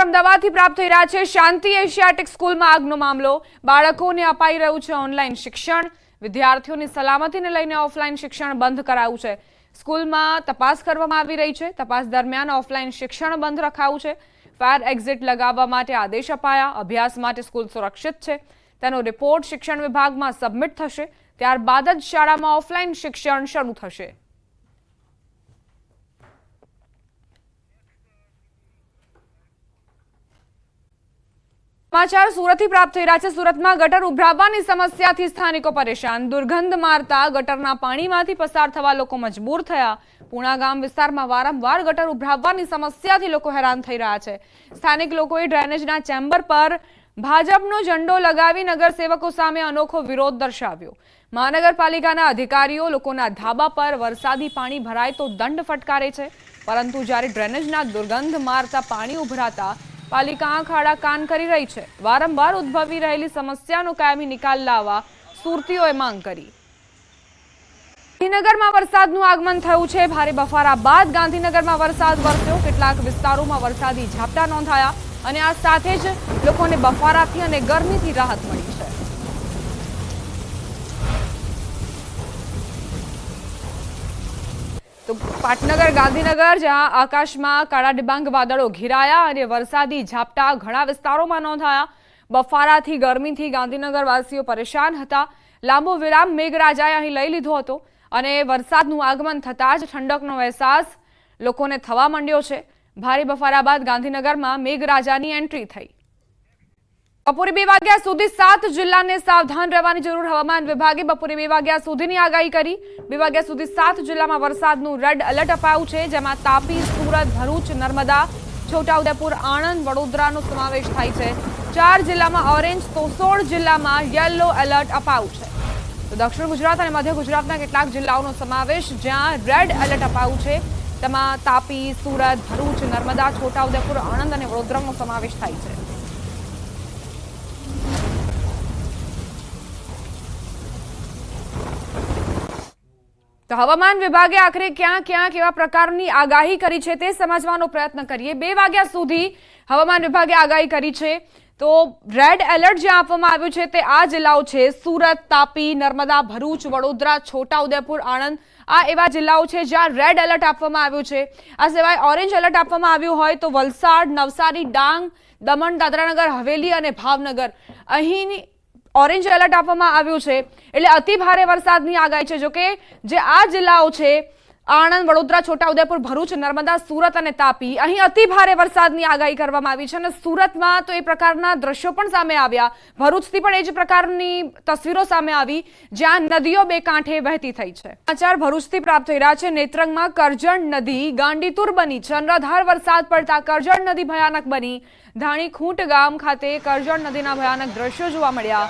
અમદાવાદથી પ્રાપ્ત થઈ રહ્યા છે શાંતિ એશિયાટિક સ્કૂલમાં આગનો મામલો। બાળકોને અપાઈ રહ્યું છે ઓનલાઈન શિક્ષણ। વિદ્યાર્થીઓની સલામતીને લઈને ઓફલાઈન શિક્ષણ બંધ કરાયું છે। સ્કૂલમાં તપાસ કરવામાં આવી રહી છે। તપાસ દરમિયાન ઓફલાઈન શિક્ષણ બંધ રખાયું છે। ફાયર એક્ઝિટ લગાવવા માટે આદેશ અપાયા। અભ્યાસ માટે સ્કૂલ સુરક્ષિત છે। તેનો રિપોર્ટ શિક્ષણ વિભાગમાં સબમિટ થશે। ત્યારબાદ જ શાળામાં ઓફલાઈન શિક્ષણ શરૂ થશે। समाचार सूरतથી प्राप्त થઈ રહ્યા છે। સુરતમાં ગટર ઉભરાવાની સમસ્યાથી સ્થાનિકો પરેશાન। દુર્ગંધ મારતા ગટરના પાણીમાંથી પસાર થવા લોકો મજબૂર થયા। પૂણા ગામ વિસ્તારમાં વારંવાર ગટર ઉભરાવાની સમસ્યાથી લોકો હેરાન થઈ રહ્યા છે। સ્થાનિક લોકોએ ડ્રેનેજના ચેમ્બર પર ભાજપનો ઝંડો લગાવી નગરસેવકો સામે અનોખો વિરોધ દર્શાવ્યો। મહાનગરપાલિકાના અધિકારીઓ લોકોના ધાબા પર વરસાદી પાણી ભરાય તો દંડ ફટકારે છે, પરંતુ જ્યારે ડ્રેનેજના દુર્ગંધ મારતા પાણી ઉભરાતા પાલિકા આંખ આડા કાન કરી રહી છે। વારંવાર ઉદ્ભવી રહેલી સમસ્યાનો કાયમી નિકાલ લાવવા સુરતીઓએ માંગ કરી। ગાંધીનગરમાં વરસાદનું આગમન થયું છે। ભારે બફારા બાદ ગાંધીનગરમાં વરસાદ વરસ્યો। કેટલાક વિસ્તારોમાં વરસાદી ઝાપટા નોંધાયા અને આ સાથે જ લોકોને બફારાથી અને ગરમીથી રાહત મળી છે। તો પાટનગર ગાંધીનગર, જ્યાં આકાશમાં કાળા ડિબાંગ વાદળો ઘેરાયા અને વરસાદી ઝાપટા ઘણા વિસ્તારોમાં નોંધાયા। બફારાથી ગરમીથી ગાંધીનગર વાસીઓ પરેશાન હતા। લાંબો વિરામ મેઘરાજાએ અહીં લઈ લીધો હતો અને વરસાદનું આગમન થતાં જ ઠંડકનો અહેસાસ લોકોને થવા માંડ્યો છે। ભારે બફારા બાદ ગાંધીનગરમાં મેઘરાજાની એન્ટ્રી થઈ। બપોરે 2 વાગ્યા સુધી 7 જિલ્લાને સાવધાન રહેવાની જરૂર। હવામાન વિભાગે બપોરે 2 વાગ્યા સુધીની આગાહી કરી। 2 વાગ્યા સુધી 7 જિલ્લામાં વરસાદનું રેડ એલર્ટ અપાયું છે, જેમાં તાપી, સુરત, ભરૂચ, નર્મદા, છોટાઉદેપુર, આણંદ, વડોદરાનો સમાવેશ થાય છે। 4 જિલ્લામાં ઓરેન્જ તો 16 જિલ્લામાં યલો એલર્ટ અપાયું છે। તો દક્ષિણ ગુજરાત અને મધ્ય ગુજરાતના કેટલાક જિલ્લાઓનો સમાવેશ જ્યાં રેડ એલર્ટ અપાયું છે, તેમાં તાપી, સુરત, ભરૂચ, નર્મદા, છોટાઉદેપુર, આણંદ અને વડોદરાનો સમાવેશ થાય છે। તો હવામાન વિભાગે આખરે ક્યાં ક્યાં કેવા પ્રકારની આગાહી કરી છે તે સમજવાનો પ્રયત્ન કરીએ। 2 વાગ્યા સુધી હવામાન વિભાગે આગાહી કરી છે। તો રેડ એલર્ટ જે આપવામાં આવ્યું છે તે આ જિલ્લાઓ છે: સુરત, તાપી, નર્મદા, ભરૂચ, વડોદરા, છોટાઉદેપુર, આણંદ। આ એવા જિલ્લાઓ છે જ્યાં રેડ એલર્ટ આપવામાં આવ્યું છે। આ સિવાય ઓરેન્જ એલર્ટ આપવામાં આવ્યું હોય તો વલસાડ, નવસારી, ડાંગ, દમણ, દાદરાનગર હવેલી અને ભાવનગર અહીંની ઓરેન્જ એલર્ટ આપવામાં આવ્યું છે। એટલે અતિ ભારે વરસાદની આગાહી છે। જોકે જે આ જિલ્લાઓ છે આણંદ, વડોદરા, છોટાઉદેપુર, ભરૂચ, નર્મદા, સુરત અને તાપી, અહીં અતિ ભારે વરસાદની આગાહી કરવામાં આવી છે અને સુરતમાં તો એ પ્રકારના દ્રશ્યો પણ સામે આવ્યા। ભરૂચથી પણ એ જ પ્રકારની તસવીરો સામે આવી, જ્યાં નદીઓ બે કાંઠે વહેતી થઈ છે। સમાચાર ભરૂચથી પ્રાપ્ત થઈ રહ્યા છે। નેત્રંગમાં કરજણ નદી ગાંડીતુર બની છે। અનરાધાર વરસાદ પડતા કરજણ નદી ભયાનક બની। ધાણીખૂંટ ગામ ખાતે કરજણ નદીના ભયાનક દ્રશ્યો જોવા મળ્યા।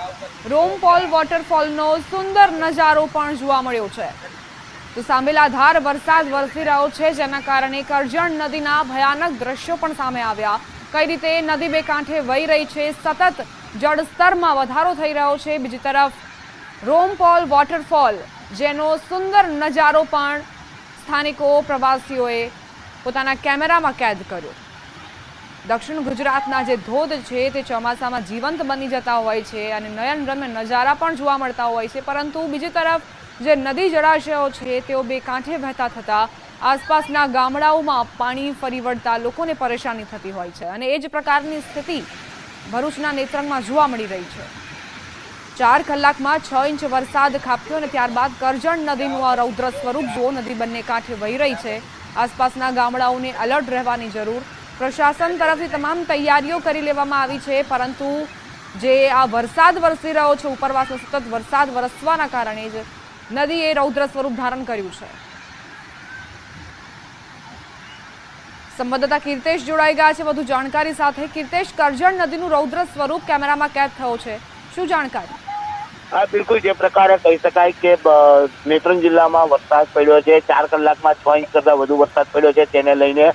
રોમપોલ વોટરફોલનો સુંદર નજારો પણ જોવા મળ્યો છે। તો સાંભેલાધાર વરસાદ વરસી રહ્યો છે, જેના કારણે કરજણ નદીના ભયાનક દ્રશ્યો પણ સામે આવ્યા। કઈ રીતે નદી બે કાંઠે વહી રહી છે, સતત જળસ્તરમાં વધારો થઈ રહ્યો છે। બીજી તરફ રોમપોલ વોટરફોલ, જેનો સુંદર નજારો પણ સ્થાનિકો, પ્રવાસીઓએ પોતાના કેમેરામાં કેદ કર્યો। દક્ષિણ ગુજરાતના જે ધોધ છે તે ચોમાસામાં જીવંત બની જતા હોય છે અને નયનરમ્ય નજારા પણ જોવા મળતા હોય છે, પરંતુ બીજી તરફ જે નદી જળાશયો છે તેઓ બે કાંઠે વહેતા થતા આસપાસના ગામડાઓમાં પાણી ફરી વળતા લોકોને પરેશાની થતી હોય છે અને એ જ પ્રકારની સ્થિતિ ભરૂચના નેત્રંગમાં જોવા મળી રહી છે। 4 કલાકમાં 6 ઇંચ વરસાદ ખાબક્યો અને ત્યારબાદ કરજણ નદીનું આ રૌદ્ર સ્વરૂપ જુઓ। નદી બંને કાંઠે વહી રહી છે। આસપાસના ગામડાઓને એલર્ટ રહેવાની જરૂર। પ્રશાસન તરફથી તમામ તૈયારીઓ કરી લેવામાં આવી છે, પરંતુ જે આ વરસાદ વરસી રહ્યો છે, ઉપરવાસનો સતત વરસાદ વરસવાના કારણે જ નદીએ રૌદ્ર સ્વરૂપ ધારણ કર્યું છે। સંવાદદાતા કીર્તેશ જોડાઈ ગયા છે વધુ જાણકારી સાથે। કીર્તેશ, કરજણ નદીનું રૌદ્ર સ્વરૂપ કેમેરામાં કેદ થયો છે, શું જાણકારી? બિલકુલ, જે પ્રકારે કહી શકાય કે નેત્રંગ જિલ્લામાં વરસાદ પડ્યો છે। 4 કલાકમાં 6 ઇંચ કરતા વધુ વરસાદ પડ્યો છે, તેને લઈને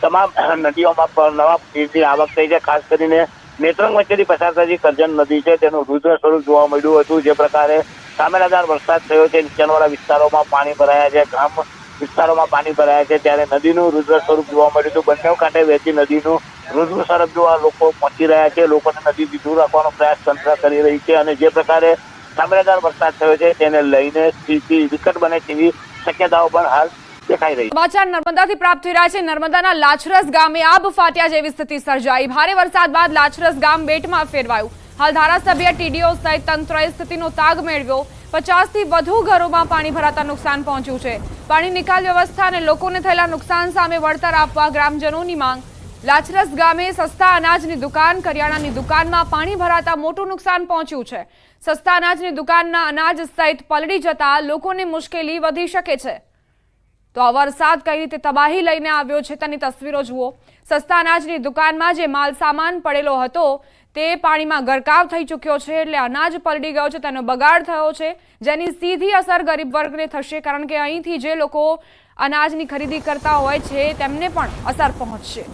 તમામ નદીઓમાં નવા નીરની આવક થઈ છે। ખાસ કરીને નેત્રંગ વચ્ચેથી પસાર થતી કરજણ નદી છે તેનું રુદ્ર સ્વરૂપ જોવા મળ્યું હતું। જે પ્રકારે સામેલાધાર વરસાદ થયો છે, નીચાણવાળા વિસ્તારોમાં પાણી ભરાયા છે, ગ્રામ વિસ્તારોમાં પાણી ભરાયા છે, ત્યારે નદીનું રુદ્ર સ્વરૂપ જોવા મળ્યું હતું। બંને કાંઠે વહેતી નદીનું રોજનું સરબ જોવા લોકો પહોંચી રહ્યા છે. લોકોને નદીથી દૂર રાખવાનો પ્રયાસ તંત્ર કરી રહી છે અને જે પ્રકારે સામેદાર વરસાદ થયો છે તેને લઈને સ્થિતિ વિકટ બને તેવી શક્યતાઓ પણ હાલ દેખાઈ રહી છે. સમાચાર નર્મદાથી પ્રાપ્ત થઈ રહ્યા છે. નર્મદાના લાછરસ ગામે આબ ફાટ્યા જેવી સ્થિતિ સર્જાઈ. ભારે વરસાદ બાદ લાછરસ ગામ બેટમાં ફેરવાયું. હાલ ધારાસભ્ય, ટીડીઓ સહિત તંત્રએ સ્થિતિનો તાગ મેળવ્યો. 50 થી વધુ ઘરોમાં પાણી ભરાતા નુકસાન પહોંચ્યું છે. પાણી નિકાલ વ્યવસ્થા અને લોકોને થયેલા નુકસાન સામે વળતર આપવા ગ્રામજનોની માંગ. લાછરસ ગામે સસ્તા અનાજની દુકાન, કરિયાણાની દુકાનમાં પાણી ભરાતા મોટું નુકસાન પહોંચ્યું છે. સસ્તા અનાજની દુકાનના અનાજ સહિત પલળી જતા લોકોને મુશ્કેલી વધી શકે છે. તો આ વરસાદ કઈ રીતે તબાહી લઈને આવ્યો છે તેની તસવીરો જુઓ. સસ્તા અનાજની દુકાનમાં જે માલ સામાન પડેલો હતો તે પાણીમાં ગરકાવ થઈ ચૂક્યો છે, એટલે અનાજ પલળી ગયો છે, તેનો બગાડ થયો છે, જેની સીધી અસર ગરીબ વર્ગને થશે, કારણ કે અહીંથી જે લોકો અનાજની ખરીદી કરતા હોય છે તેમને પણ અસર પહોંચશે.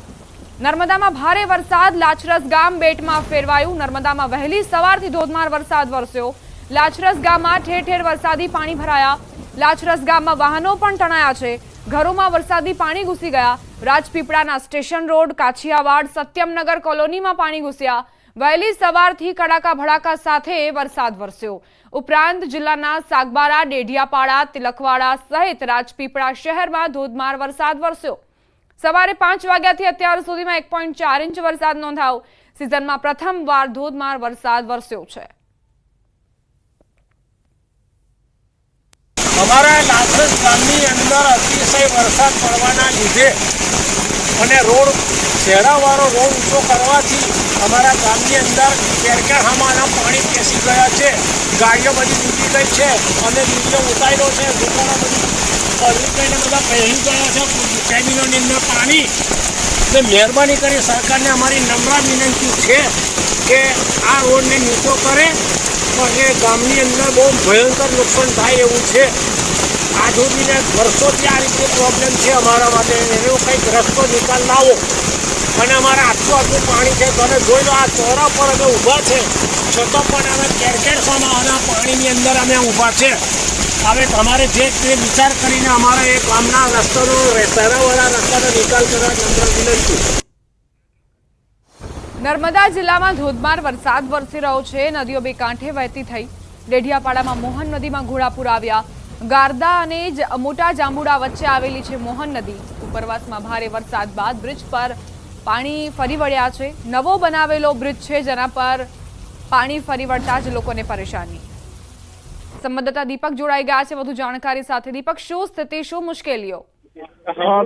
નર્મદામાં ભારે વરસાદ, લાછરસ ગામ બેટમાં ફેરવાયું. નર્મદામાં વહેલી સવારથી ધોધમાર વરસાદ વરસ્યો. લાછરસ ગામમાં ઠેર ઠેર વરસાદી પાણી ભરાયા. લાછરસ ગામમાં વાહનો પણ તણાયા છે. ઘરોમાં વરસાદી પાણી ઘૂસી ગયા. રાજપીપળાના સ્ટેશન રોડ, કાછિયાવાડ, સત્યમનગર કોલોનીમાં પાણી ઘૂસ્યા. વહેલી સવારથી કડાકા ભડાકા સાથે વરસાદ વરસ્યો. ઉપરાંત જિલ્લાના સાગબારા, ડેઢિયાપાડા, તિલકવાડા સહિત રાજપીપળા શહેરમાં ધોધમાર વરસાદ વરસ્યો. સવારે 5 વાગ્યાથી અત્યાર સુધીમાં 1.4 ઇંચ વરસાદ નોંધાયો. સિઝનમાં પ્રથમવાર ધોધમાર વરસાદ વરસ્યો છે. અમારા લાછરસ ગામની અંદર અતિશય વરસાદ પડવાના લીધે અને શેરાવાળો રોડ ઊંચો કરવાથી અમારા ગામની અંદર કેરકેહામાંના પાણી પેસી ગયા છે. ગાડીઓ બધી ડૂબી ગઈ છે અને નીચે ઉતાર્યો છે. દુકાનો બધી પલળી ગઈને બધા પહેરી ગયા છે કેબિનોની અંદર પાણી. એટલે મહેરબાની કરી સરકારને અમારી નમ્ર વિનંતી છે કે આ રોડને નીચો કરે, પણ એ ગામની અંદર બહુ ભયંકર નુકસાન થાય એવું છે. આ જોડીને વર્ષોથી આ રીતે પ્રોબ્લેમ છે અમારા માટે. એનો કંઈક રસ્તો નિકાલ લાવો. અને અમારા આટલું પાણી છે, તમે જોઈ લો, આ ચોરા પર અમે ઊભા છે, છતાં પણ અમે કેરકેરસામાં આના પાણીની અંદર અમે ઊભા છે. હવે તમારે જે તે વિચાર કરીને અમારા એ ગામના રસ્તાનો, શહેરાવાળા રસ્તાનો નિકાલ કરવા નમ્ર વિનંતી. નર્મદા જિલ્લામાં ધોધમાર વરસાદ વરસી રહ્યો છે. નદીઓ બે કાંઠે વહેતી થઈ. ડેઢિયાપાડામાં મોહન નદીમાં ઘોડાપુર આવ્યા. ગારદા અને મોટા જાંબુડા વચ્ચે આવેલી છે મોહન નદી. ઉપરવાસમાં ભારે વરસાદ બાદ બ્રિજ પર પાણી ફરી વળ્યા છે. નવો બનાવેલો બ્રિજ છે, જેના પર પાણી ફરી વળતા જ લોકોને પરેશાની. સંવાદદાતા દીપક જોડાઈ ગયા છે વધુ જાણકારી સાથે. દીપક, શું સ્થિતિ, શું મુશ્કેલીઓ?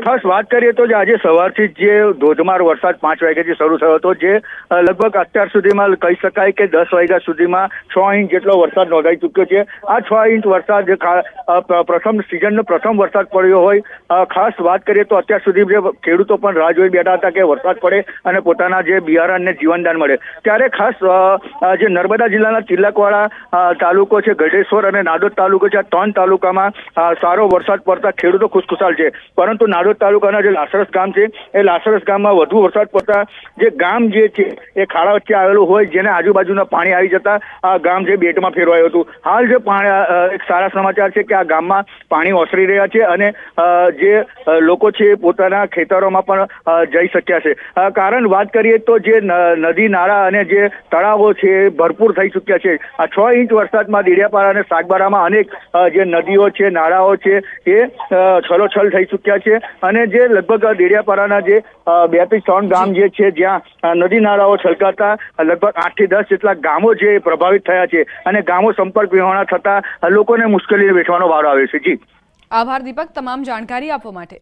ખાસ વાત કરીએ તો આજે સવારથી જે ધોધમાર વરસાદ 5 વાગ્યાથી શરૂ થયો હતો, જે લગભગ અત્યાર સુધીમાં કહી શકાય કે 10 વાગ્યા સુધીમાં 6 ઇંચ જેટલો વરસાદ નોંધાઈ ચૂક્યો છે. આ 6 ઇંચ વરસાદ પ્રથમ સિઝનનો પ્રથમ વરસાદ પડ્યો હોય. ખાસ વાત કરીએ તો અત્યાર સુધી જે ખેડૂતો પણ રાહ જોઈ બેઠા હતા કે વરસાદ પડે અને પોતાના જે બિયારણને જીવનદાન મળે, ત્યારે ખાસ જે નર્મદા જિલ્લાના તિલકવાડા તાલુકો છે, ગઢેશ્વર અને નાદોદ તાલુકો છે, આ 3 તાલુકામાં સારો વરસાદ પડતા ખેડૂતો ખુશખુશાલ છે. પરંતુ નાદોદ તાલુકાના જે લાછરસ ગામ છે, એ લાછરસ ગામમાં વધુ વરસાદ પડતા જે ગામ જે છે એ ખાડા વચ્ચે આવેલું હોય, જેને આજુબાજુના પાણી આવી જતા આ ગામ જે બેટમાં ફેરવાયું હતું. હાલ જે એક સારા સમાચાર છે કે આ ગામમાં પાણી ઓસરી રહ્યા છે અને જે લોકો છે પોતાના ખેતરોમાં પણ જઈ શક્યા છે. કારણ વાત કરીએ તો જે નદી નાળા અને જે તળાવો છે એ ભરપૂર થઈ ચૂક્યા છે. આ 6 ઇંચ વરસાદમાં ડેડિયાપાડા અને સાગબારામાં અનેક જે નદીઓ છે, નાળાઓ છે એ છલોછલ થઈ ચૂક્યા છે. અને જે લગભગ ડેડિયાપાડાના જે 2 થી 3 ગામ જે છે, જ્યાં નદી નાળાઓ છલકાતા લગભગ 8 થી 10 જેટલા ગામો જે પ્રભાવિત થયા છે અને ગામો સંપર્ક વિહોણા થતા લોકોને મુશ્કેલીને વેઠવાનો વારો આવ્યો છે. જી, આભાર દીપક, તમામ જાણકારી આપવા માટે.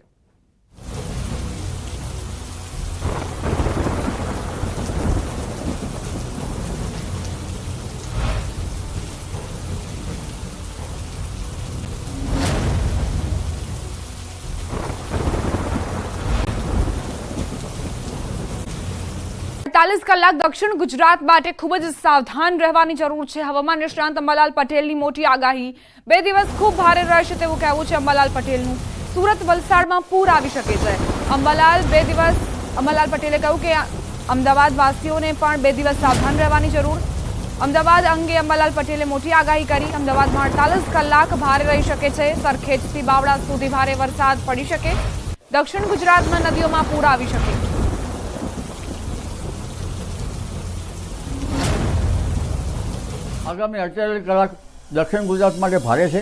કલાક દક્ષિણ ગુજરાત માટે ખૂબ જ સાવધાન રહેવાની જરૂર છે. હવામાન નિષ્ણાંત અંબાલાલ પટેલની મોટી આગાહી. 2 દિવસ ખૂબ ભારે રહેશે તેવું કહેવું છે અંબાલાલ પટેલનું. સુરત, વલસાડમાં પૂર આવી શકે છે. અંબાલાલ પટેલે કહ્યું કે અમદાવાદ વાસીઓને પણ 2 દિવસ સાવધાન રહેવાની જરૂર. અમદાવાદ અંગે અંબાલાલ પટેલે મોટી આગાહી કરી. અમદાવાદમાં 48 કલાક ભારે રહી શકે છે. સરખેજથી બાવળા સુધી ભારે વરસાદ પડી શકે. દક્ષિણ ગુજરાતમાં નદીઓમાં પૂર આવી શકે. આગામી 48 કલાક દક્ષિણ ગુજરાત માટે ભારે છે.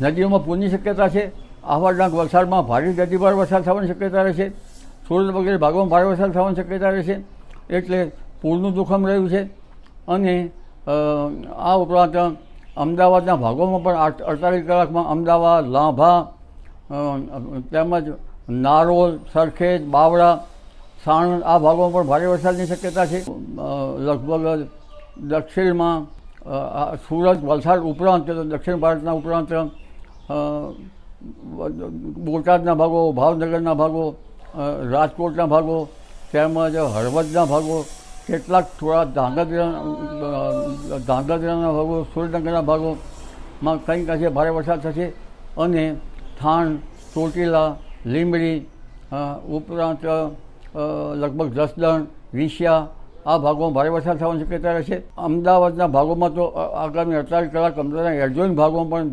નદીઓમાં પૂરની શક્યતા છે. આહવાના વલસાડમાં ભારે ગતિવાર વરસાદ થવાની શક્યતા રહેશે. સુરત વગેરે ભાગોમાં ભારે વરસાદ થવાની શક્યતા રહેશે. એટલે પૂરનું જોખમ રહ્યું છે. અને આ ઉપરાંત અમદાવાદના ભાગોમાં પણ 48 કલાકમાં અમદાવાદ, લાંભા તેમજ નારોલ, સરખેજ, બાવળા, સાણંદ આ ભાગોમાં પણ ભારે વરસાદની શક્યતા છે. લગભગ દક્ષિણમાં સુરત, વલસાડ ઉપરાંત દક્ષિણ ભારતના ઉપરાંત બોટાદના ભાગો, ભાવનગરના ભાગો, રાજકોટના ભાગો તેમજ હળવદના ભાગો, કેટલાક થોડા ધાંગધ્રાના ભાગો, સુરેન્દ્રનગરના ભાગોમાં કંઈક અંશે ભારે વરસાદ થશે. અને થાણ, ચોટીલા, લીંબડી ઉપરાંત લગભગ જસદણ, વિંછિયા આ ભાગોમાં ભારે વરસાદ થવાની શક્યતા રહેશે. અમદાવાદના ભાગોમાં તો આગામી 48 કલાક અમદાવાદના એડજોઇન ભાગોમાં પણ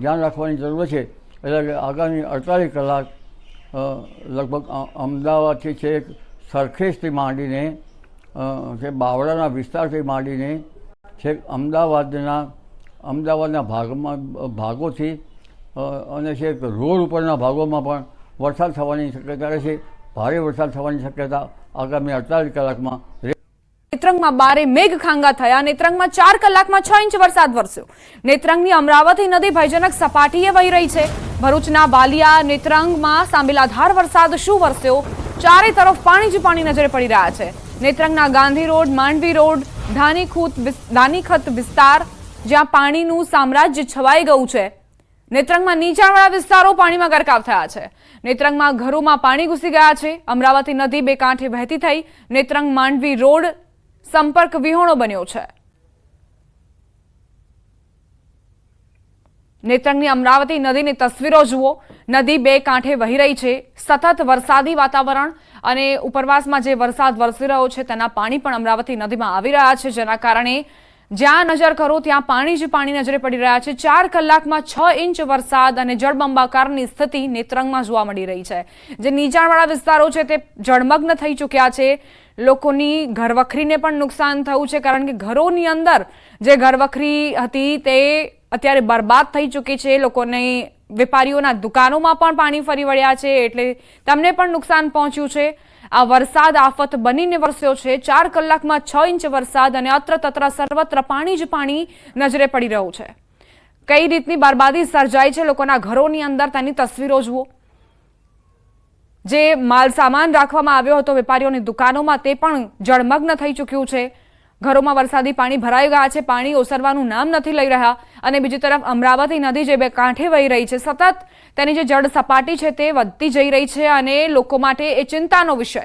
ધ્યાન રાખવાની જરૂર છે. એટલે આગામી 48 કલાક લગભગ અમદાવાદથી છેક સરખેજથી માંડીને જે બાવળાના વિસ્તારથી માંડીને છેક અમદાવાદના ભાગોથી અને છેક રોડ ઉપરના ભાગોમાં પણ વરસાદ થવાની શક્યતા રહેશે. ભારે વરસાદ થવાની શક્યતા આગામી 48 કલાકમાં. નેત્રંગમાં 12 મેઘ ખાંગા થયા. નેત્રંગમાં 4 કલાકમાં 6 ઇંચ વરસાદ વરસ્યો. નેત્રંગની અમરાવતી નદી ભયજનક સપાટીએ વહી રહી છે. ભરૂચના વાલિયા નેત્રંગમાં સાંબેલાધાર વરસાદ શું વરસ્યો. ચારે તરફ પાણી જ પાણી નજરે પડી રહ્યા છે. નેત્રંગના ગાંધી રોડ, માંડવી રોડ, ધાનીખત વિસ્તાર જ્યાં પાણીનું સામ્રાજ્ય છવાઈ ગયું છે. નેત્રંગમાં નીચાણવાળા વિસ્તારો પાણીમાં ગરકાવ થયા છે. નેત્રંગમાં ઘરોમાં પાણી ઘૂસી ગયા છે. અમરાવતી નદી બે કાંઠે વહેતી થઈ નેત્રંગ માંડવી રોડ સંપર્ક વિહોણો બન્યો છે. નેત્રંગની અમરાવતી નદીની તસવીરો જુઓ. નદી બે કાંઠે વહી રહી છે. સતત વરસાદી વાતાવરણ અને ઉપરવાસમાં જે વરસાદ વરસી રહ્યો છે તેના પાણી પણ અમરાવતી નદીમાં આવી રહ્યા છે, જેના કારણે જ્યાં નજર કરો ત્યાં પાણી જ પાણી નજરે પડી રહ્યા છે. 4 કલાકમાં 6 ઇંચ વરસાદ અને જળબંબાકારની સ્થિતિ નેત્રંગમાં જોવા મળી રહી છે. જે નીચાણવાળા વિસ્તારો છે તે જળમગ્ન થઈ ચૂક્યા છે. લોકોની ઘરવખરીને પણ નુકસાન થયું છે, કારણ કે ઘરોની અંદર જે ઘરવખરી હતી તે અત્યારે બરબાદ થઈ ચૂકી છે. લોકોની વેપારીઓના દુકાનોમાં પણ પાણી ફરી વળ્યા છે, એટલે તેમને પણ નુકસાન પહોંચ્યું છે. આ વરસાદ આફત બનીને વરસ્યો છે. 4 કલાકમાં 6 ઇંચ વરસાદ અને અત્ર તત્ર સર્વત્ર પાણી જ પાણી નજરે પડી રહ્યું છે. કઈ રીતની બરબાદી સર્જાઈ છે લોકોના ઘરોની અંદર તેની તસવીરો જુઓ. જે માલ સામાન રાખવામાં આવ્યો હતો વેપારીઓની દુકાનોમાં તે પણ જળમગ્ન થઈ ચૂક્યું છે. ઘરોમાં વરસાદી પાણી ભરાઈ ગયા છે. પાણી ઓસરવાનું નામ નથી લઈ રહ્યા. અને બીજી તરફ અમરાવતી નદી જે બે કાંઠે વહી રહી છે, સતત તેની જે જળ સપાટી છે તે વધતી જઈ રહી છે અને લોકો માટે એ ચિંતાનો વિષય.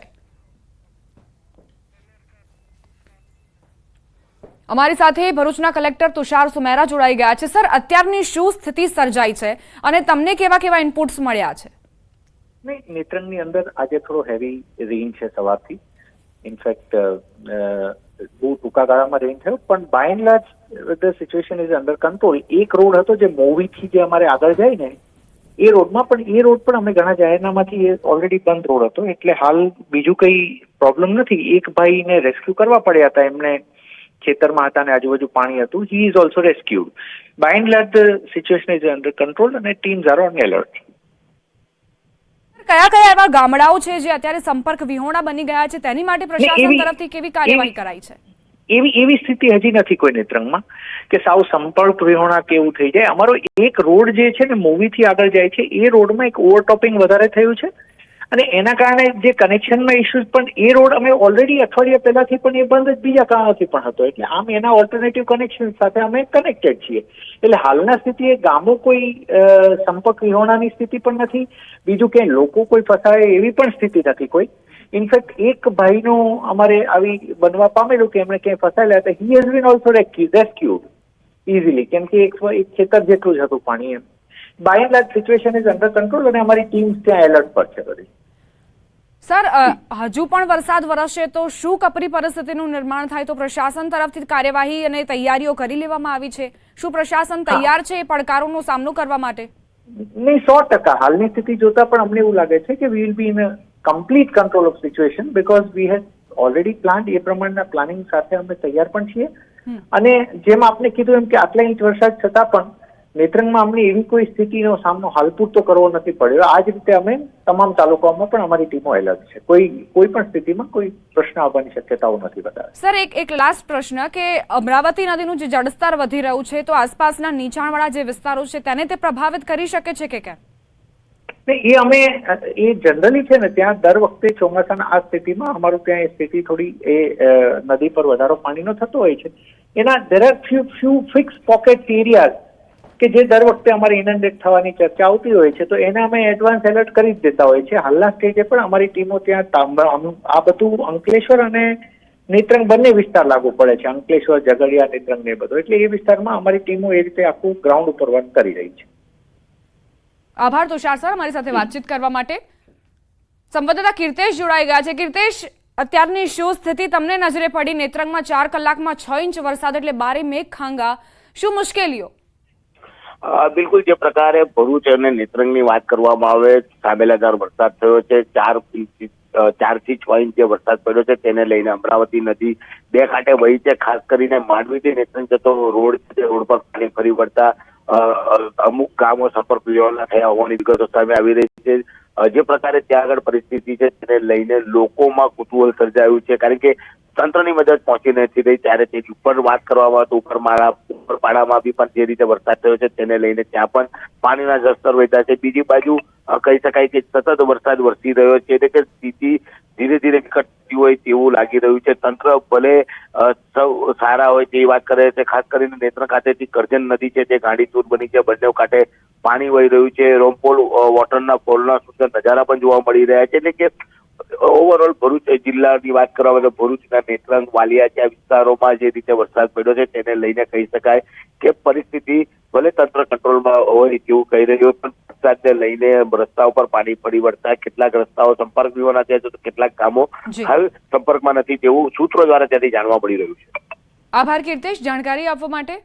અમારી સાથે ભરૂચના કલેક્ટર તુષાર સુમેરા જોડાઈ ગયા છે. સર, અત્યારની શું સ્થિતિ સર્જાઈ છે અને તમને કેવા કેવા ઇનપુટ્સ મળ્યા છે? નેત્રંગની અંદર આજે થોડો હેવી રેઇન છે સવારથી. ઇનફેક્ટ બહુ ટૂંકા ગાળામાં રેઇન થયો, પણ by and large the situation is under control. એક રોડ હતો જે મોવીથી જે અમારે આગળ જાય ને એ રોડ પણ અમે ઘણા જાહેરનામાથી એ ઓલરેડી બંધ રોડ હતો, એટલે હાલ બીજું કઈ પ્રોબ્લેમ નથી. એક ભાઈને રેસ્ક્યુ કરવા પડ્યા હતા, એમને ખેતરમાં હતા અને આજુબાજુ પાણી હતું. He is also rescued. By and large the situation is under control અને ટીમ્સ આર ઓન એલર્ટ. કયા કયા એવા ગામડાઓ છે જે અત્યારે સંપર્ક વિહોણા બની ગયા છે, તેની માટે પ્રશાસન તરફથી કેવી કાર્યવાહી કરાઈ છે? એવી સ્થિતિ હજી નથી કોઈ નેત્રંગમાં કે સાવ સંપર્ક વિહોણા કેવું થઈ જાય. અમારો એક રોડ જે છે ને મોવીથી આગળ જાય છે એ રોડમાં એક ઓવરટોપિંગ વધારે થયું છે અને એના કારણે જે કનેક્શનમાં ઇસ્યુઝ, પણ એ રોડ અમે ઓલરેડી અઠવાડિયા પહેલાથી પણ એ બંધ જ બીજા કારણોથી પણ હતો, એટલે આમ એના ઓલ્ટરનેટિવ કનેક્શન સાથે અમે કનેક્ટેડ છીએ. એટલે હાલના સ્થિતિએ ગામો કોઈ સંપર્ક વિહોણાની સ્થિતિ પણ નથી, બીજું ક્યાંય લોકો કોઈ ફસાય એવી પણ સ્થિતિ નથી કોઈ. ઇનફેક્ટ એક ભાઈનું અમારે આવી બનવા પામેલું કે એમણે ક્યાંય ફસાયેલા હતા. He has been also rescued easily, કેમ કે એક ખેતર જેટલું જ હતું પાણી. એમ by and large situation is under control અને અમારી ટીમ્સ ત્યાં એલર્ટ પર છે બધી. સર, હજુ પણ વરસાદ વરસશે તો શું કપરી પરિસ્થિતિનું નિર્માણ થાય, તો પ્રશાસન તરફથી કાર્યવાહી અને તૈયારીઓ કરી લેવામાં આવી છે? શું પ્રશાસન તૈયાર છે પડકારોનો સામનો કરવા માટે? નહીં, 100%. હાલની સ્થિતિ જોતા પણ અમને એવું લાગે છે કે we will be in complete control of situation because we had already planned. એ પ્રમાણના પ્લાનિંગ સાથે અમે તૈયાર પણ છીએ અને જેમ આપને કીધું એમ કે આટલા ઇંચ વરસાદ છતાં પણ નેત્રંગમાં અમને એવી કોઈ સ્થિતિનો સામનો હાલ પૂરતો કરવો નથી પડ્યો. આ જ રીતે અમે તમામ તાલુકાઓમાં પણ અમારી ટીમો એલર્ટ છે. કોઈ પણ સ્થિતિમાં કોઈ પ્રશ્ન આવવાની શક્યતાઓ નથી બતાવે. સર, એક લાસ્ટ પ્રશ્ન કે અમરાવતી નદીનું જે જળસ્તર વધી રહ્યું છે તો આસપાસના નીચાણવાળા જે વિસ્તારો છે તેને તે પ્રભાવિત કરી શકે છે કે કેમ? એ જનરલી છે ને ત્યાં દર વખતે ચોમાસાના આ સ્થિતિમાં અમારું ત્યાં એ સ્થિતિ થોડી નદી પર વધારો પાણીનો થતો હોય છે. એના there are few fixed pocket areas કે જે દર વખતે અમારે ઇનન્ડેટ થવાની ચર્ચા આવતી હોય છે, તો એને અમે એડવાન્સ એલર્ટ કરી જ દેતા હોય છે. હાલના સ્ટેજે પણ અમારી ટીમો ત્યાં આ બધું અંકલેશ્વર અને નેત્રંગ બંને વિસ્તાર લાગુ પડે છે, અંકલેશ્વર, ઝઘડિયા, નેત્રંગ ને બધો, એટલે એ વિસ્તારમાં અમારી ટીમો એ રીતે આખું ગ્રાઉન્ડ ઉપર વર્ક કરી રહી છે. આભાર તુષાર સર અમારી સાથે વાતચીત કરવા માટે. સંવાદદાતા કીર્તેશ જોડાઈ ગયા છે. કીર્તેશ, અત્યારની શું સ્થિતિ તમને નજરે પડી? નેત્રંગમાં 4 કલાકમાં 6 ઇંચ વરસાદ એટલે બારે મેઘ ખાંગા, શું મુશ્કેલીઓ? બિલકુલ, જે પ્રકારે ભરૂચ અને નેત્રંગની વાત કરવામાં આવે, સાબેલાધાર વરસાદ થયો છે. 4 થી 6 ઇંચ જે વરસાદ પડ્યો છે તેને લઈને અમરાવતી નદી બે કાંઠે વહી છે. ખાસ કરીને માંડવીથી નેત્રંગ જતો રોડ છે, રોડ પર પાણી ફરી વળતા અમુક ગામો સંપર્ક વિહોણા થયા હોવાની વિગતો સામે આવી રહી છે. જે પ્રકારે ત્યાં આગળ પરિસ્થિતિ છે તેને લઈને લોકોમાં કુતૂહલ સર્જાયું છે, કારણ કે તંત્રની મદદ પહોંચી નથી રહી. ત્યારે તે ઉપર વાત કરવામાં તો ઉપરપાડામાં બી પણ જે રીતે વરસાદ થયો છે તેને લઈને ત્યાં પણ પાણીના જળસ્તર વધ્યા છે. બીજી બાજુ કહી શકાય કે સતત વરસાદ વરસી રહ્યો છે, એટલે કે સ્થિતિ ધીરે ધીરે વિકટતી હોય તેવું લાગી રહ્યું છે. તંત્ર ભલે સૌ સારા હોય તેવી વાત કરે છે. ખાસ કરીને નેત્રંગ ખાતેથી કરજણ નદી છે તે ગાંડીતુર બની છે, બંને કાંઠે પાણી વહી રહ્યું છે. રોમપોલ વોટરના ફોલના સુંદર નજારા પણ જોવા મળી રહ્યા છે. એટલે કે ઓવરઓલ ભરૂચ જિલ્લાની વાત કરવામાં આવે તો ભરૂચના નેત્રંગ, વાલિયા આ વિસ્તારોમાં જે રીતે વરસાદ પડ્યો છે તેને લઈને કહી શકાય કે પરિસ્થિતિ ભલે તંત્ર કંટ્રોલમાં હોય તેવું કહી રહ્યું, પણ વરસાદને લઈને રસ્તા ઉપર પાણી પડી વળતા કેટલાક રસ્તાઓ સંપર્ક વિહોણા થયા છે, તો કેટલાક ગામો હાલ સંપર્કમાં નથી તેવું સૂત્રો દ્વારા ત્યાંથી જાણવા મળી રહ્યું છે. આભાર કીર્તેશ જાણકારી આપવા માટે.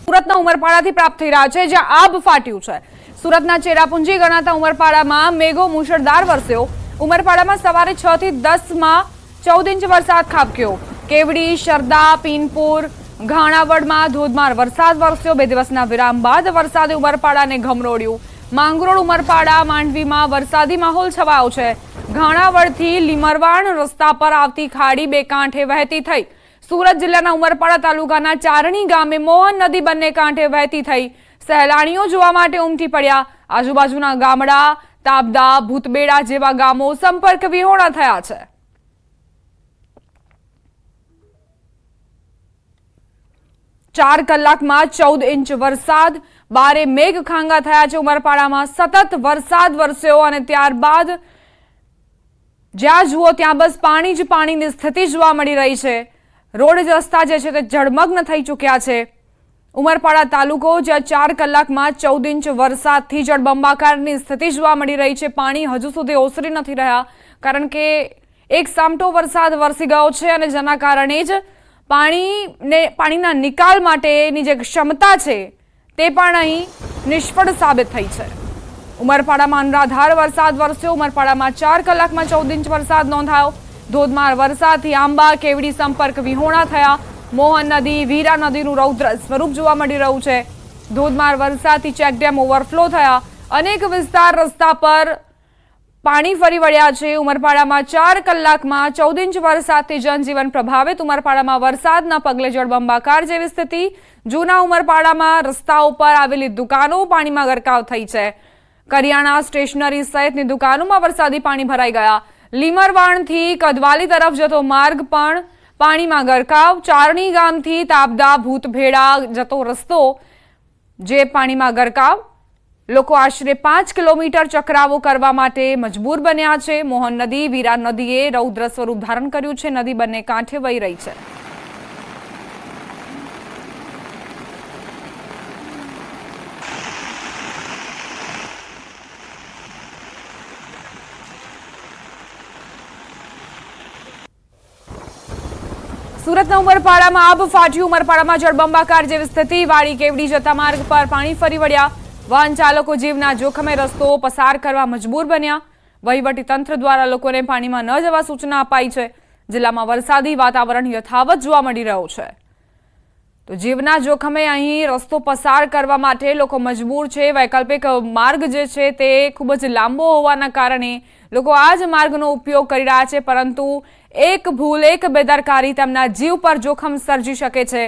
સુરતના ઉમરપાડાથી પ્રાપ્ત થઈ રહ્યા છે જ્યાં આબ ફાટ્યું છે. સુરતના ચેરાપુંજી ગણાતા ઉમરપાડામાં મેઘો મુશળધાર વરસ્યો. ઉમરપાડામાં સવારે 6 થી 10 માં 14 ઇંચ વરસાદ ખાબક્યો. કેવડી, શરદા, પીનપુર, ઘાણાવડમાં ધોધમાર વરસાદ વરસ્યો. 2 દિવસના વિરામ બાદ વરસાદે ઉમરપાડાને ગમરોડ્યું. માંગરોળ, ઉમરપાડા, માંડવીમાં વરસાદી માહોલ છવાયો છે. ઘાણાવડથી લીમરવાણ રસ્તા પર આવતી ખાડી બે કાંઠે વહેતી થઈ. સુરત જિલ્લાના ઉમરપાડા તાલુકાના ચારણી ગામે મોહન નદી બંને કાંઠે વહેતી થઈ. સહેલાણીઓ જોવા માટે ઉમટી પડ્યા. આજુબાજુના ગામડા તાબદા, ભૂતબેડા જેવા ગામો સંપર્ક વિહોણા થયા છે. ચાર કલાકમાં 14 ઇંચ વરસાદ, બારે મેઘ ખાંગા થયા છે. ઉમરપાડામાં સતત વરસાદ વરસ્યો અને ત્યારબાદ જ્યાં જુઓ ત્યાં બસ પાણી જ પાણીની સ્થિતિ જોવા મળી રહી છે. રોડ રસ્તા જે છે તે જળમગ્ન થઈ ચૂક્યા છે. ઉમરપાડા તાલુકો જ્યાં 4 કલાકમાં 14 ઇંચ વરસાદથી જળબંબાકારની સ્થિતિ જોવા મળી રહી છે. પાણી હજુ સુધી ઓસરી નથી રહ્યા, કારણ કે એક સામટો વરસાદ વરસી ગયો છે અને જેના કારણે જ પાણીના નિકાલ માટેની જે ક્ષમતા છે તે પણ અહીં નિષ્ફળ સાબિત થઈ છે. ઉમરપાડામાં અનરાધાર વરસાદ વરસ્યો. ઉમરપાડામાં 4 કલાકમાં 14 ઇંચ વરસાદ નોંધાયો. ધોધમાર વરસાદથી આંબા, કેવડી સંપર્ક વિહોણા થયા. મોહન નદી, વીરા નદીનું રૌદ્ર સ્વરૂપ જોવા મળી રહ્યું છે. ધોધમાર વરસાદથી ચેકડેમ ઓવરફ્લો થયા. અનેક વિસ્તાર રસ્તા પર પાણી ફરી વળ્યા છે. ઉમરપાડામાં 4 કલાકમાં 14 ઇંચ વરસાદથી જનજીવન પ્રભાવિત. ઉમરપાડામાં વરસાદના પગલે જળબંબાકાર જેવી સ્થિતિ. જૂના ઉમરપાડામાં રસ્તાઓ પર આવેલી દુકાનો પાણીમાં ગરકાવ થઈ છે. કરિયાણા, સ્ટેશનરી સહિતની દુકાનોમાં વરસાદી પાણી ભરાઈ ગયા. લીમરવાણથી કદવાલી તરફ જતો માર્ગ પણ પાણીમાં ગરકાવ. ચારણી ગામથી તાબદા, ભૂતભેડા જતો રસ્તો જે પાણીમાં ગરકાવ. લોકો આશરે 5 કિલોમીટર ચક્રાવો કરવા માટે મજબૂર બન્યા છે. મોહન નદી, વીરા નદીએ રૌદ્ર સ્વરૂપ ધારણ કર્યું છે. નદી બંને કાંઠે વહી રહી છે. સુરતના ઉમરપાડામાં આબ ફાટ્યું. ઉમરપાડામાં જળબંબાકાર જેવી સ્થિતિ. વાડી, કેવડી જતા માર્ગ પર પાણી ફરી વળ્યા. વાહન ચાલકો જીવના જોખમે રસ્તો પસાર કરવા મજબૂર બન્યા. વહીવટી તંત્ર દ્વારા લોકોને પાણીમાં ન જવા સૂચના અપાઈ છે. જિલ્લામાં વરસાદી વાતાવરણ યથાવત જોવા મળી રહ્યું છે. તો જીવના જોખમે અહીં રસ્તો પસાર કરવા માટે લોકો મજબૂર છે। વૈકલ્પિક માર્ગ જે છે તે ખૂબ જ લાંબો હોવાના કારણે લોકો આ જ માર્ગનો ઉપયોગ કરી રહ્યા છે, પરંતુ એક ભૂલ, એક બેદરકારી તેમના જીવ પર જોખમ સર્જી શકે છે।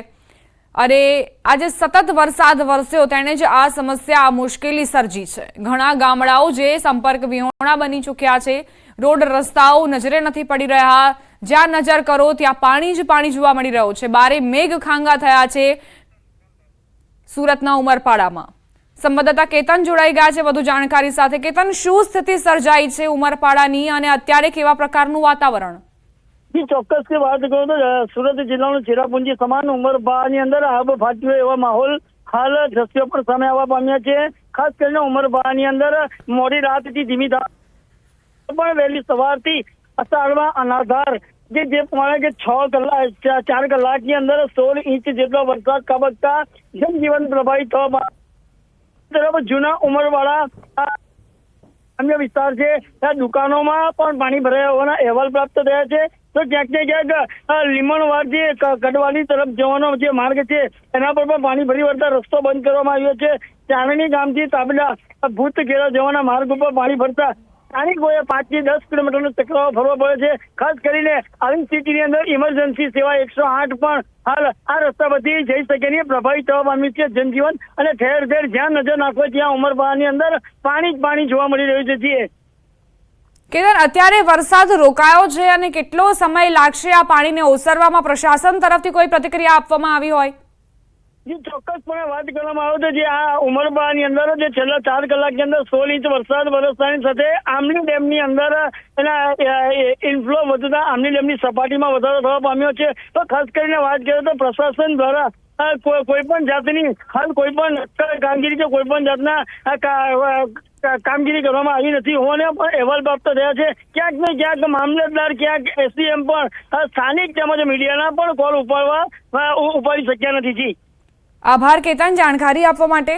અને આજે સતત વરસાદ વરસ્યો તેણે જ આ સમસ્યા, આ મુશ્કેલી સર્જી છે। ઘણા ગામડાઓ જે સંપર્ક વિહોણા બની ચૂક્યા છે, રોડ રસ્તાઓ નજરે નથી પડી રહ્યા, જ્યાં નજર કરો ત્યાં પાણી જ પાણી જોવા મળી રહ્યું છે। બારે મેઘ ખાંગા થયા છે સુરતના ઉમરપાડામાં। સંવાદદાતા કેતન જોડાઈ ગયા છે વધુ જાણકારી સાથે। કેતન, શું સ્થિતિ સર્જાઈ છે ઉમરપાડાની અને અત્યારે કેવા પ્રકારનું વાતાવરણ? ચોક્કસથી વાત કરું તો સુરત જિલ્લાનું ચેરાપુંજી સમાન ઉમરપાડાની અંદર આબ ફાટ્યો એવા માહોલ હાલ દ્રશ્યો પણ સામે આવવા પામ્યા છે। ખાસ કરીને ઉમરપાડાની અંદર મોડી રાતથી ધીમી પણ વહેલી સવારથી અષાઢમાં અનાધાર જે પ્રમાણે કે 4 કલાકની અંદર 16 ઇંચ જેટલો વરસાદ ખાબકતા જનજીવન પ્રભાવિત થવા તરફ જૂના ઉમરવાડા અન્ય વિસ્તાર છે ત્યાં દુકાનોમાં પણ પાણી ભરાયા હોવાના અહેવાલ પ્રાપ્ત થયા છે। તો ક્યાંક ને ક્યાંક લીમણવાડ જે કડવાલી તરફ જવાનો જે માર્ગ છે એના પર પણ પાણી ભરી વળતા રસ્તો બંધ કરવામાં આવ્યો છે। ચારણી ગામથી તાબલા ભૂત ઘેરા જવાના માર્ગ ઉપર પાણી ભરતા સ્થાનિકોએ 5 થી 10 કિલોમીટરનો ચક્રાવો ફરવો પડે છે। ખાસ કરીને આવી સ્થિતિની અંદર ઇમરજન્સી સેવા 108 પણ હાલ આ રસ્તા પરથી જઈ શકે નહીં, પ્રભાવિત થવા પામ્યું છે જનજીવન। અને ઠેર ઠેર જ્યાં નજર નાખો ત્યાં ઉમરપાડાની અંદર પાણી જ પાણી જોવા મળી રહ્યું છે। કેતન, અત્યારે વરસાદ રોકાયો છે અને કેટલો સમય લાગશે આ પાણીને ઓસરવામાં? પ્રશાસન તરફથી કોઈ પ્રતિક્રિયા આપવામાં આવી હોય? જે ચોક્કસપણે વાત કરવામાં આવે તો જે આ ઉમરપાડાની અંદર જે છેલ્લા 4 કલાકની અંદર 16 ઇંચ વરસાદ વરસતાની સાથે આમલી ડેમની અંદર એના ઇનફ્લો વધતા આમલી ડેમની સપાટીમાં વધારો થવા પામ્યો છે। તો ખાસ કરીને વાત કરીએ તો પ્રશાસન દ્વારા કોઈ પણ જાતની હાલ કોઈ પણ કામગીરી કે કોઈ પણ જાતના કામગીરી કરવામાં આવી નથી હોવાને પણ અહેવાલ પ્રાપ્ત થયા છે। ક્યાંક ને ક્યાંક મામલતદાર, ક્યાંક એસડીએમ પણ સ્થાનિક તેમજ મીડિયાના પણ કોલ ઉપાડી શક્યા નથી। આભાર કેતન જાણકારી આપવા માટે।